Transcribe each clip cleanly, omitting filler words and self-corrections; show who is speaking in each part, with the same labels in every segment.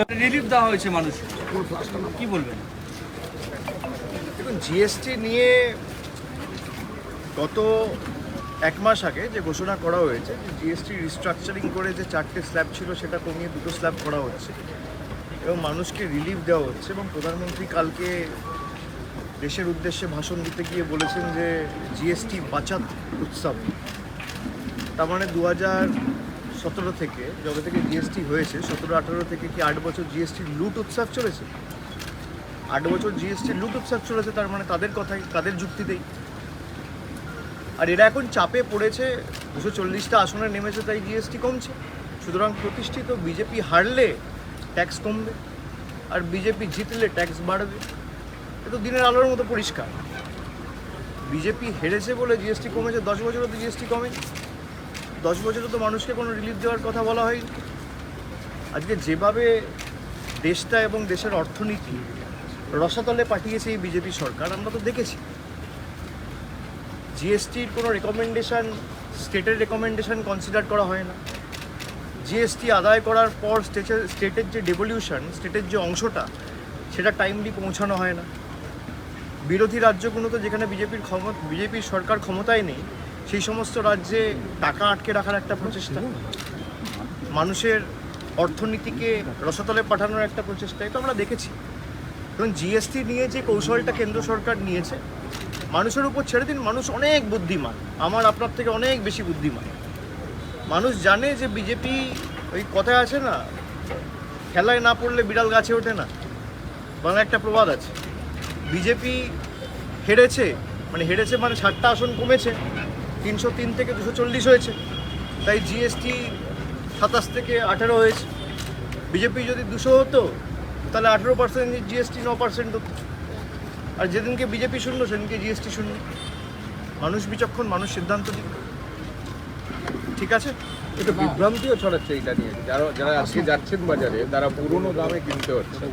Speaker 1: Relief দেওয়া হয়েছে মানুষকে, কি বলবেন?
Speaker 2: দেখুন, জিএসটি নিয়ে গত এক মাস আগে যে ঘোষণা করা হয়েছে যে জিএসটি রিস্ট্রাকচারিং করে যে 4টে স্ল্যাব ছিল সেটা কমিয়ে 2টো স্ল্যাব করা হচ্ছে এবং মানুষকে রিলিফ দেওয়া হচ্ছে। এবং প্রধানমন্ত্রী কালকে দেশের উদ্দেশ্যে ভাষণ দিতে গিয়ে বলেছেন যে জিএসটি বাঁচাত উৎসব। তার মানে 2017 থেকে, যবে থেকে জিএসটি হয়েছে 17-18 থেকে কি 8 বছর জিএসটি লুট উৎসব চলেছে? 8 বছর জিএসটি লুট উৎসব চলেছে। তার মানে তাদের কথাই, তাদের যুক্তিতেই। আর এরা এখন চাপে পড়েছে, 240টা আসনে নেমেছে, তাই জিএসটি কমছে। সুতরাং প্রতিষ্ঠিত বিজেপি হারলে ট্যাক্স কমবে আর বিজেপি জিতলে ট্যাক্স বাড়বে। এ তো দিনের আলোর মতো পরিষ্কার। বিজেপি হেরেছে বলে জিএসটি কমেছে, 10 বছরে তো জিএসটি কমেনি। 10 বছরে তো মানুষকে কোনো রিলিফ দেওয়ার কথা বলা হয়নি। আজকে যেভাবে দেশটা এবং দেশের অর্থনীতি রসাতলে পাঠিয়েছে এই বিজেপি সরকার, আমরা তো দেখেছি। জিএসটির কোনো রেকমেন্ডেশন, স্টেটের রেকমেন্ডেশন কনসিডার করা হয় না। জিএসটি আদায় করার পর স্টেটের যে ডেভলিউশন, স্টেটের যে অংশটা, সেটা টাইমলি পৌঁছানো হয় না। বিরোধী রাজ্যগুলো তো যেখানে বিজেপির সরকার ক্ষমতায় নেই, সেই সমস্ত রাজ্যে টাকা আটকে রাখার একটা প্রচেষ্টা, মানুষের অর্থনীতিকে রসাতলে পাঠানোর একটা প্রচেষ্টা, এটা আমরা দেখেছি। এবং জিএসটি নিয়ে যে কৌশলটা কেন্দ্র সরকার নিয়েছে, মানুষের উপর ছেড়ে দিন। মানুষ অনেক বুদ্ধিমান, আমার আপনার থেকে অনেক বেশি বুদ্ধিমান। মানুষ জানে যে বিজেপি, ওই কথায় আছে না, খেলায় না পড়লে বিড়াল গাছে ওঠে না, বাংলা একটা প্রবাদ আছে। বিজেপি হেরেছে মানে 60টা আসন কমেছে, 303 থেকে 240 হয়েছে, তাই জিএসটি 27 থেকে 18 হয়েছে। বিজেপি যদি 200 হতো তাহলে 18% জিএসটি 9% হতো। আর যেদিনকে বিজেপি শূন্য সেদিনকে জিএসটি শূন্য। মানুষ বিচক্ষণ, মানুষ সিদ্ধান্ত দিক। ঠিক আছে,
Speaker 3: এটা বিভ্রান্তিও ছড়াচ্ছে এটা নিয়ে। যারা আজকে যাচ্ছেন বাজারে, তারা পুরনো দামে কিনতে হচ্ছে।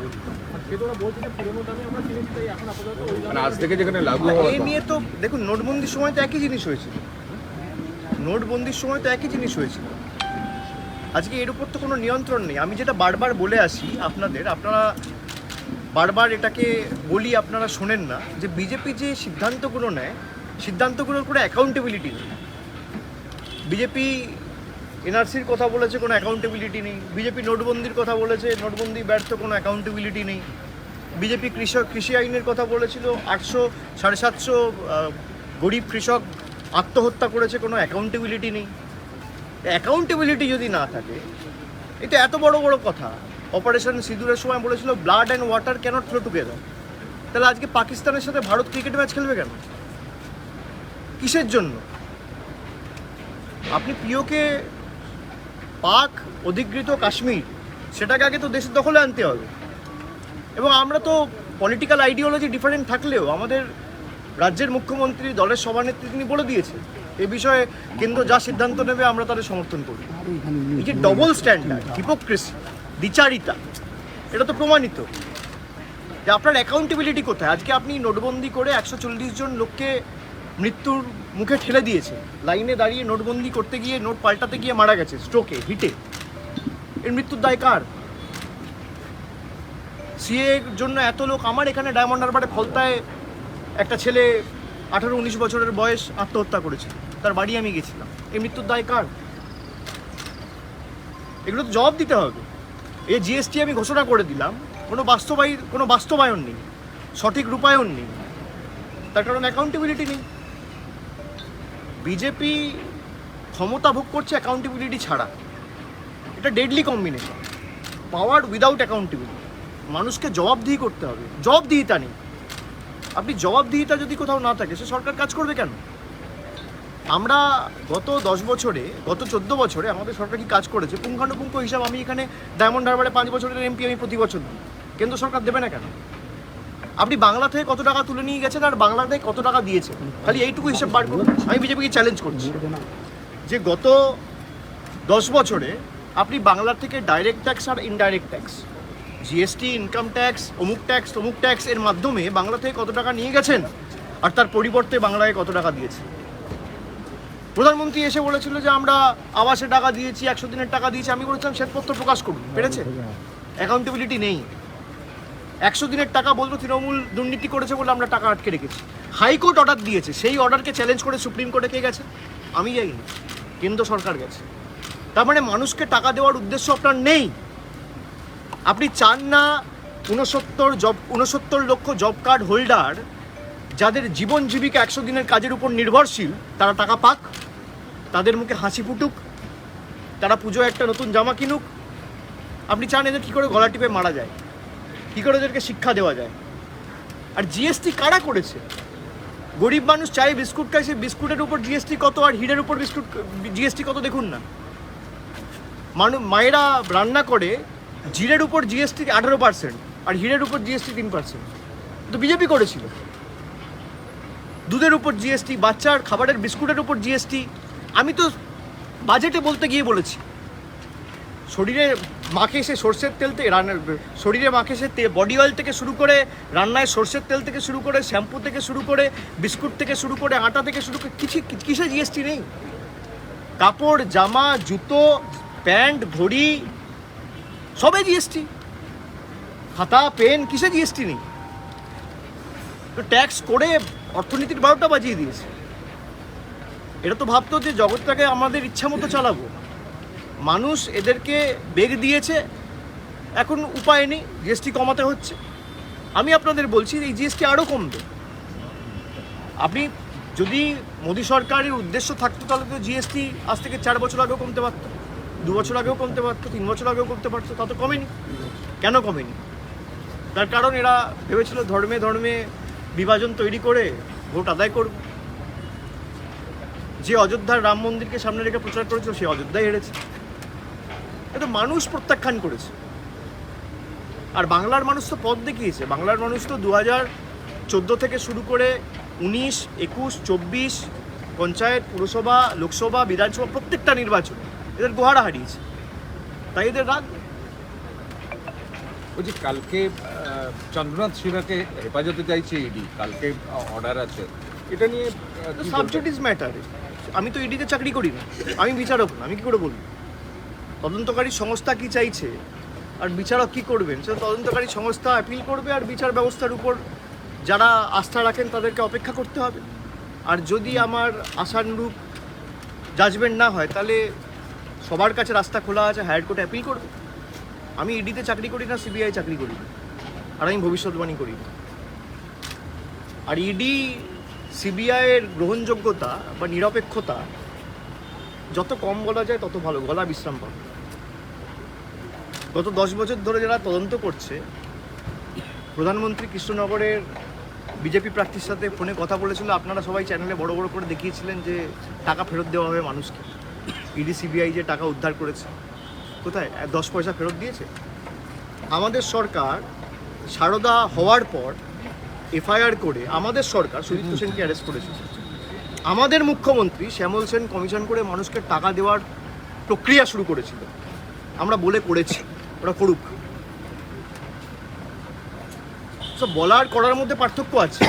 Speaker 3: মানে আজ থেকে যেখানে লাগু হওয়া,
Speaker 2: এই নিয়ে তো দেখুন, নোটবন্দির সময় তো একই জিনিস হয়েছিল। নোটবন্দির সময় তো একই জিনিস হয়েছিল। আজকে এর উপর তো কোনো নিয়ন্ত্রণ নেই। আমি যেটা বারবার বলে আসি আপনারা বারবার এটাকে বলি, আপনারা শোনেন না, যে বিজেপি যে সিদ্ধান্তগুলো নেয়, সিদ্ধান্তগুলোর কোনো অ্যাকাউন্টেবিলিটি নেই। বিজেপি এনআরসির কথা বলেছে, কোনো অ্যাকাউন্টেবিলিটি নেই। বিজেপি নোটবন্দির কথা বলেছে, নোটবন্দি ব্যর্থ, কোনো অ্যাকাউন্টেবিলিটি নেই। বিজেপি কৃষি আইনের কথা বলেছিল, 750 গরিব কৃষক আত্মহত্যা করেছে, কোনো অ্যাকাউন্টেবিলিটি নেই। অ্যাকাউন্টেবিলিটি যদি না থাকে, এটা এত বড় বড় কথা। অপারেশন সিঁদুরের সময় বলেছিল blood and water cannot flow together. তাহলে আজকে পাকিস্তানের সাথে ভারত ক্রিকেট ম্যাচ খেলবে কেন? কিসের জন্য? আপনি পিওকে, পাক অধিকৃত কাশ্মীর, সেটাকে আগে তো দেশের দখলে আনতে হবে। এবং আমরা তো পলিটিক্যাল আইডিওলজি ডিফারেন্ট থাকলেও আমাদের রাজ্যের মুখ্যমন্ত্রী, দলের সভানেত্রী, তিনি বলে দিয়েছে এ বিষয়ে কেন্দ্র যা সিদ্ধান্ত নেবে আমরা তাদের সমর্থন করি। এই যে ডবল স্ট্যান্ডার্ড, হিপোক্রেসি, দ্বিচারিতা, এটা তো প্রমাণিত। যে আপনার অ্যাকাউন্টেবিলিটি কোথায়? আজকে আপনি নোটবন্দি করে 140 জন লোককে মৃত্যুর মুখে ঠেলে দিয়েছে। লাইনে দাঁড়িয়ে নোটবন্দি করতে গিয়ে, নোট পাল্টাতে গিয়ে মারা গেছে স্ট্রোকে, হিটে। এর মৃত্যুর দায় কার? সিএর জন্য এত লোক, আমার এখানে ডায়মন্ড হারবারে ফলতায় একটা ছেলে 18-19 বছরের বয়স আত্মহত্যা করেছে, তার বাড়ি আমি গেছিলাম। এই মৃত্যুর দায় কার? এগুলো তো জবাব দিতে হবে। এই জিএসটি আমি ঘোষণা করে দিলাম, কোনো বাস্তবায়ন নেই, সঠিক রূপায়ণ নেই, তার কারণ অ্যাকাউন্টেবিলিটি নেই। বিজেপি ক্ষমতা ভোগ করছে অ্যাকাউন্টেবিলিটি ছাড়া। এটা ডেডলি কম্বিনেশন, পাওয়ার উইদাউট অ্যাকাউন্টেবিলিটি। মানুষকে জবাবদিহি করতে হবে, জবাবদিহিতা নেই। আপনি জবাবদিহিতা যদি কোথাও না থাকে, সে সরকার কাজ করবে কেন? আমরা গত 10 বছরে, গত 14 বছরে আমাদের সরকার কি কাজ করেছে পুঙ্খানুপুঙ্খ হিসাব আমি এখানে ডায়মন্ড হারবারে 5 বছরের এমপি আমি প্রতি বছর দিই। কেন্দ্র সরকার দেবে না কেন? আপনি বাংলা থেকে কত টাকা তুলে নিয়ে গেছেন আর বাংলা থেকে কত টাকা দিয়েছে, খালি এইটুকু হিসাব বার করুন। আমি বিজেপিকে চ্যালেঞ্জ করছি যে গত 10 বছরে আপনি বাংলার থেকে ডাইরেক্ট ট্যাক্স আর indirect tax, GST, income tax, অমুক ট্যাক্স এর মাধ্যমে বাংলা থেকে কত টাকা নিয়ে গেছেন আর তার পরিবর্তে বাংলায় কত টাকা দিয়েছে। প্রধানমন্ত্রী এসে বলেছিল যে আমরা আবাসে টাকা দিয়েছি, 100 দিনের টাকা দিয়েছি। আমি বলেছিলাম শ্বেতপত্র প্রকাশ করুন, পেরেছে? অ্যাকাউন্টেবিলিটি নেই। 100 দিনের টাকা বলতো তৃণমূল দুর্নীতি করেছে বলে আমরা টাকা আটকে রেখেছি। হাইকোর্ট অর্ডার দিয়েছে, সেই অর্ডারকে চ্যালেঞ্জ করে সুপ্রিম কোর্টে কে গেছে? আমি যাইনি, কেন্দ্র সরকার গেছে। তার মানে মানুষকে টাকা দেওয়ার উদ্দেশ্য আপনার নেই। আপনি চান না 69 লক্ষ জব কার্ড হোল্ডার যাদের জীবন জীবিকা 100 দিনের কাজের উপর নির্ভরশীল তারা টাকা পাক, তাদের মুখে হাসি ফুটুক, তারা পুজোয় একটা নতুন জামা কিনুক। আপনি চান এদের কী করে গলা টিপে মারা যায়, কী করে এদেরকে শিক্ষা দেওয়া যায়। আর জিএসটি কারা করেছে? গরিব মানুষ চাই বিস্কুট খায়, সে বিস্কুটের উপর জিএসটি কত আর হিরের উপর জিএসটি কত দেখুন না। মায়েরা রান্না করে, জিরের উপর জিএসটি 18% আর হিরের উপর জিএসটি 3%। তো বিজেপি করেছিল। দুধের উপর জিএসটি, বাচ্চার খাবারের বিস্কুটের উপর জিএসটি। আমি তো বাজেটে বলতে গিয়ে বলেছি, শরীরে মাখে সে সর্ষের তেল থেকে শরীরে মাখে সে বডি অয়েল থেকে শুরু করে, রান্নায় সর্ষের তেল থেকে শুরু করে, শ্যাম্পু থেকে শুরু করে, বিস্কুট থেকে শুরু করে, আটা থেকে শুরু করে, কিসে জিএসটি নেই? কাপড়, জামা, জুতো, প্যান্ট, ঘড়ি সবে জিএসটি। খাতা, পেন, কিসে জিএসটি নেই? তো ট্যাক্স করে অর্থনীতির 12টা বাজিয়ে দিয়েছে। এটা তো ভাবতো যে জগৎটাকে আমাদের ইচ্ছা মতো চালাবো। মানুষ এদেরকে বেগ দিয়েছে, এখন উপায় নেই, জিএসটি কমাতে হচ্ছে। আমি আপনাদের বলছি এই জিএসটি আরও কমবে। আপনি যদি মোদী সরকারের উদ্দেশ্য থাকতো তাহলে তো জিএসটি আজ থেকে 4 বছর আগেও কমতে পারতো, 2 বছর আগেও কমতে পারতো, 3 বছর আগেও করতে পারতো। তা তো কমেনি। কেন কমেনি? তার কারণ এরা ভেবেছিল ধর্মে ধর্মে বিভাজন তৈরি করে ভোট আদায় করবে। যে অযোধ্যার রাম মন্দিরকে সামনে রেখে প্রচার করেছিল সে অযোধ্যায় হেরেছে। এটা মানুষ প্রত্যাখ্যান করেছে। আর বাংলার মানুষ তো পথ দেখিয়েছে। বাংলার মানুষ তো 2014 থেকে শুরু করে 19, 21, 24 পঞ্চায়েত, পুরসভা, লোকসভা, বিধানসভা প্রত্যেকটা নির্বাচন এদের গোহারা হারিয়েছে। তাই এদের রাগ।
Speaker 3: বলছি কালকে চন্দ্রনাথ সিনহাকে হেফাজতে চাইছে ইডি, কালকে অর্ডার আছে, এটা নিয়ে
Speaker 2: সাবজেক্ট ইজ ম্যাটার। আমি তো ইডিতে চাকরি করি না, আমি বিচারক না, আমি কী করে বলবো? তদন্তকারী সংস্থা কি চাইছে আর বিচারক কি করবেন সেটা তদন্তকারী সংস্থা অ্যাপিল করবে, আর বিচার ব্যবস্থার উপর যারা আস্থা রাখেন তাদেরকে অপেক্ষা করতে হবে। আর যদি আমার আশানুরূপ জাজমেন্ট না হয় তাহলে সবার কাছে রাস্তা খোলা আছে, হায়ার কোর্টে অ্যাপিল করবে। আমি ইডিতে চাকরি করি না, সিবিআই চাকরি করি না, আর আমি ভবিষ্যৎবাণী করি না। আর ইডি সিবিআইয়ের গ্রহণযোগ্যতা বা নিরপেক্ষতা যত কম বলা যায় তত ভালো, গলা বিশ্রাম পাবে। গত 10 বছর ধরে যারা তদন্ত করছে, প্রধানমন্ত্রী কৃষ্ণনগরের বিজেপি প্রার্থীর সাথে ফোনে কথা বলেছিল, আপনারা সবাই চ্যানেলে বড় বড় করে দেখিয়েছিলেন যে টাকা ফেরত দেওয়া হবে মানুষকে। ইডি সিবিআই যে টাকা উদ্ধার করেছে, কোথায় 10 পয়সা ফেরত দিয়েছে? আমাদের সরকার সারদা হওয়ার পর এফআইআর করে আমাদের সরকার সুদীপ্ত সেনকে অ্যারেস্ট করেছিল। আমাদের মুখ্যমন্ত্রী শ্যামল সেন কমিশন করে মানুষকে টাকা দেওয়ার প্রক্রিয়া শুরু করেছিল। আমরা বলে করেছি, ওরা করুক। সব বলার করার মধ্যে পার্থক্য আছে।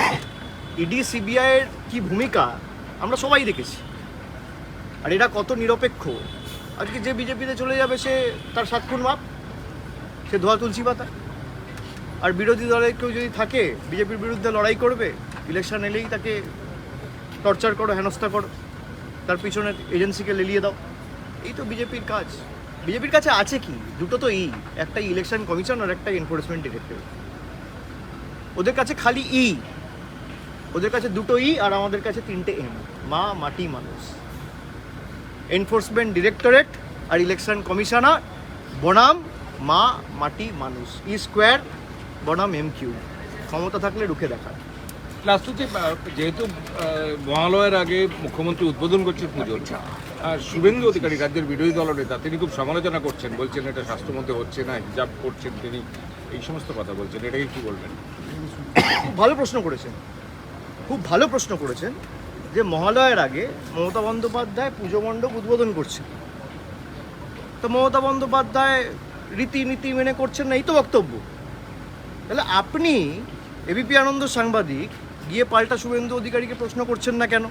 Speaker 2: ইডি সিবিআইয়ের কি ভূমিকা আমরা সবাই দেখেছি। আর এরা কত নিরপেক্ষ। আজকে যে বিজেপিতে চলে যাবে সে তার 7 খুন মাপ, সে ধোয়া তুলসী পাতা। আর বিরোধী দলের কেউ যদি থাকে বিজেপির বিরুদ্ধে লড়াই করবে, ইলেকশন এলেই তাকে টর্চার করো, হেনস্থা করো, তার পিছনের এজেন্সিকে লেলিয়ে দাও। এই তো বিজেপির কাজ। বিজেপির কাছে আছে কি? দুটো তো একটা ইলেকশন কমিশন আর একটা এনফোর্সমেন্ট ডিরেক্টরেট। ওদের কাছে খালি ওদের কাছে দুটো আর আমাদের কাছে 3টে এম, মা, মাটি, মানুষ। এনফোর্সমেন্ট ডিরেক্টরেট আর ইলেকশন কমিশনার বনাম মা, মাটি, মানুষ। স্কোয়ার বনাম MQ। ক্ষমতা থাকলে রুখে দেখা।
Speaker 3: লাস্ট হচ্ছে যেহেতু মহালয়ের আগে মুখ্যমন্ত্রী উদ্বোধন করছেন পুজোর, আর শুভেন্দু অধিকারী রাজ্যের বিরোধী দলনেতা তিনি খুব সমালোচনা করছেন, বলছেন এটা স্বাস্থ্যমন্ত্রী হচ্ছে না, হিজাব করছেন তিনি, এই সমস্ত কথা বলছেন, এটাকে কি বলবেন?
Speaker 2: খুব ভালো প্রশ্ন করেছেন, খুব ভালো প্রশ্ন করেছেন যে মহালয়ের আগে মমতা বন্দ্যোপাধ্যায় পুজো মণ্ডপ উদ্বোধন করছেন। তো মমতা বন্দ্যোপাধ্যায় রীতিনীতি মেনে করছেন না, এই তো বক্তব্য। তাহলে আপনি এবিপি আনন্দ সাংবাদিক গিয়ে পাল্টা শুভেন্দু অধিকারীকে প্রশ্ন করছেন না কেন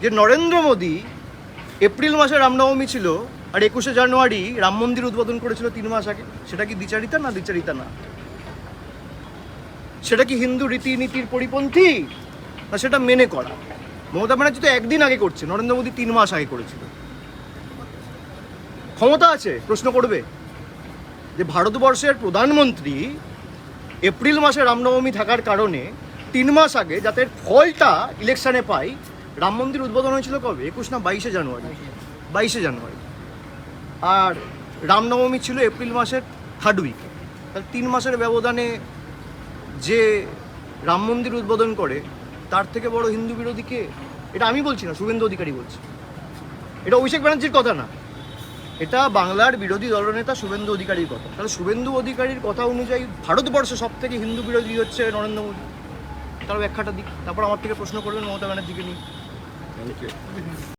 Speaker 2: যে নরেন্দ্র মোদী এপ্রিল মাসে রামনবমী ছিল, আর 21শে জানুয়ারি রাম মন্দির উদ্বোধন করেছিল 3 মাস আগে। সেটা কি দ্বিচারিতা না দ্বিচারিতা না? সেটা কি হিন্দু রীতিনীতির পরিপন্থী না সেটা মেনে করা? মমতা ব্যানার্জি তো একদিন আগে করছে, নরেন্দ্র মোদী 3 মাস আগে করেছিল। ক্ষমতা আছে প্রশ্ন করবে যে ভারতবর্ষের প্রধানমন্ত্রী এপ্রিল মাসে রামনবমী থাকার কারণে 3 মাস আগে যাতে ফলটা ইলেকশনে পাই, রাম মন্দির উদ্বোধন হয়েছিল কবে? 21 না 22শে জানুয়ারি? 22শে জানুয়ারি। আর রামনবমী ছিল এপ্রিল মাসের 3rd উইকে। তাহলে 3 মাসের ব্যবধানে যে রাম মন্দির উদ্বোধন করে তার থেকে বড় হিন্দু বিরোধী কে? এটা আমি বলছি না, শুভেন্দু অধিকারী বলছে। এটা অভিষেক ব্যানার্জির কথা না, এটা বাংলার বিরোধী দলনেতা শুভেন্দু অধিকারীর কথা। তাহলে শুভেন্দু অধিকারীর কথা অনুযায়ী ভারতবর্ষে সব থেকে হিন্দু বিরোধী হচ্ছে নরেন্দ্র মোদী। তার ব্যাখ্যাটা দিক, তারপর আমার থেকে প্রশ্ন করবেন মমতা ব্যানার্জিকে নিয়ে।
Speaker 3: Thank you.